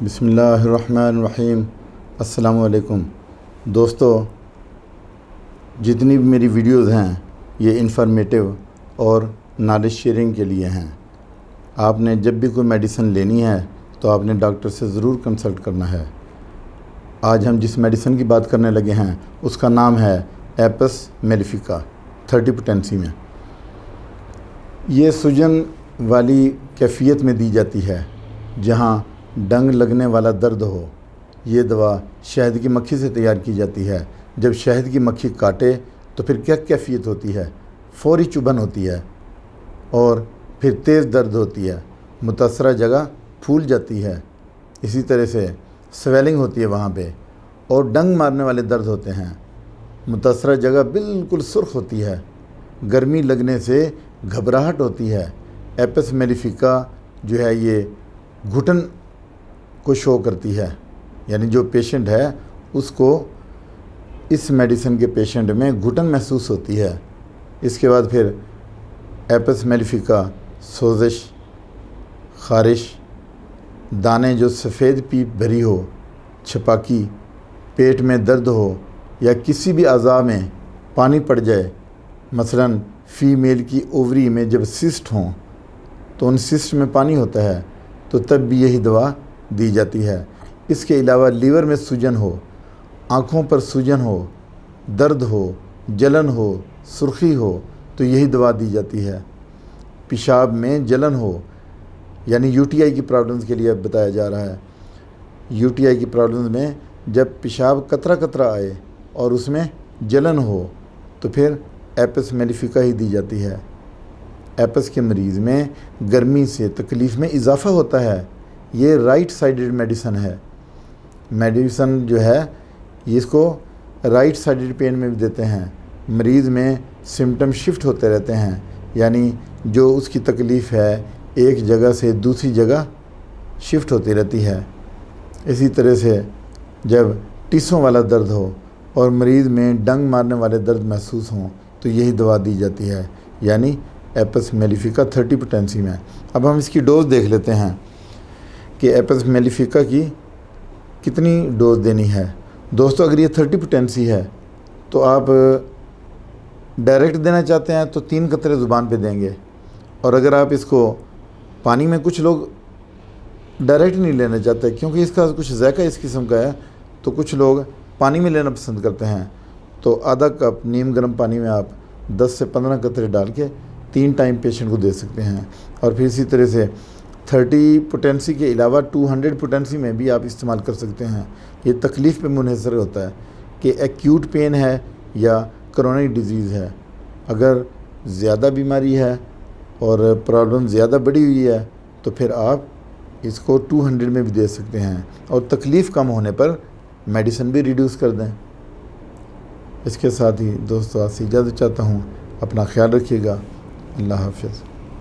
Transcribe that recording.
بسم اللہ الرحمن الرحیم۔ السلام علیکم دوستو، جتنی بھی میری ویڈیوز ہیں یہ انفارمیٹیو اور نالج شیئرنگ کے لیے ہیں۔ آپ نے جب بھی کوئی میڈیسن لینی ہے تو آپ نے ڈاکٹر سے ضرور کنسلٹ کرنا ہے۔ آج ہم جس میڈیسن کی بات کرنے لگے ہیں اس کا نام ہے ایپس میلیفیکا 30 پوٹینسی میں۔ یہ سوجن والی کیفیت میں دی جاتی ہے جہاں ڈنگ لگنے والا درد ہو۔ یہ دوا شہد کی مکھی سے تیار کی جاتی ہے۔ جب شہد کی مکھی کاٹے تو پھر کیا کیفیت ہوتی ہے؟ فوری چبھن ہوتی ہے اور پھر تیز درد ہوتی ہے، متاثرہ جگہ پھول جاتی ہے، اسی طرح سے سویلنگ ہوتی ہے وہاں پہ، اور ڈنگ مارنے والے درد ہوتے ہیں۔ متاثرہ جگہ بالکل سرخ ہوتی ہے، گرمی لگنے سے گھبراہٹ ہوتی ہے۔ ایپس میلیفیکا جو ہے یہ گھٹن کو شو کرتی ہے، یعنی جو پیشنٹ ہے اس کو اس میڈیسن کے پیشنٹ میں گھٹن محسوس ہوتی ہے۔ اس کے بعد پھر ایپس میلیفیکا سوزش، خارش، دانے جو سفید پیپ بھری ہو، چھپاکی، پیٹ میں درد ہو یا کسی بھی اعضاء میں پانی پڑ جائے، مثلاً فیمیل کی اووری میں جب سسٹ ہوں تو ان سسٹ میں پانی ہوتا ہے تو تب بھی یہی دوا دی جاتی ہے۔ اس کے علاوہ لیور میں سوجن ہو، آنکھوں پر سوجن ہو، درد ہو، جلن ہو، سرخی ہو تو یہی دوا دی جاتی ہے۔ پیشاب میں جلن ہو، یعنی یو ٹی آئی کی پرابلمز کے لیے بتایا جا رہا ہے۔ یو ٹی آئی کی پرابلمز میں جب پیشاب قطرہ قطرہ آئے اور اس میں جلن ہو تو پھر ایپس میلیفیکا ہی دی جاتی ہے۔ ایپس کے مریض میں گرمی سے تکلیف میں اضافہ ہوتا ہے۔ یہ رائٹ سائیڈڈ میڈیسن ہے۔ میڈیسن جو ہے اس کو رائٹ سائیڈڈ پین میں بھی دیتے ہیں۔ مریض میں سمٹم شفٹ ہوتے رہتے ہیں، یعنی جو اس کی تکلیف ہے ایک جگہ سے دوسری جگہ شفٹ ہوتی رہتی ہے۔ اسی طرح سے جب ٹیسوں والا درد ہو اور مریض میں ڈنگ مارنے والے درد محسوس ہوں تو یہی دوا دی جاتی ہے، یعنی ایپس میلیفیکا 30 پوٹینسی میں۔ اب ہم اس کی ڈوز دیکھ لیتے ہیں کہ ایپس میلیفیکا کی کتنی ڈوز دینی ہے۔ دوستو، اگر یہ 30 پوٹینسی ہے تو آپ ڈائریکٹ دینا چاہتے ہیں تو 3 قطرے زبان پہ دیں گے، اور اگر آپ اس کو پانی میں، کچھ لوگ ڈائریکٹ نہیں لینا چاہتے کیونکہ اس کا کچھ ذائقہ اس قسم کا ہے، تو کچھ لوگ پانی میں لینا پسند کرتے ہیں، تو آدھا کپ نیم گرم پانی میں آپ 10 سے 15 قطرے ڈال کے 3 ٹائم پیشنٹ کو دے سکتے ہیں۔ اور پھر اسی طرح سے 30 پوٹینسی کے علاوہ 200 پوٹینسی میں بھی آپ استعمال کر سکتے ہیں۔ یہ تکلیف پہ منحصر ہوتا ہے کہ ایکیوٹ پین ہے یا کرونک ڈیزیز ہے۔ اگر زیادہ بیماری ہے اور پرابلم زیادہ بڑی ہوئی ہے تو پھر آپ اس کو 200 میں بھی دے سکتے ہیں، اور تکلیف کم ہونے پر میڈیسن بھی ریڈیوس کر دیں۔ اس کے ساتھ ہی دوستو آپ سے اجازت چاہتا ہوں، اپنا خیال رکھیے گا۔ اللہ حافظ۔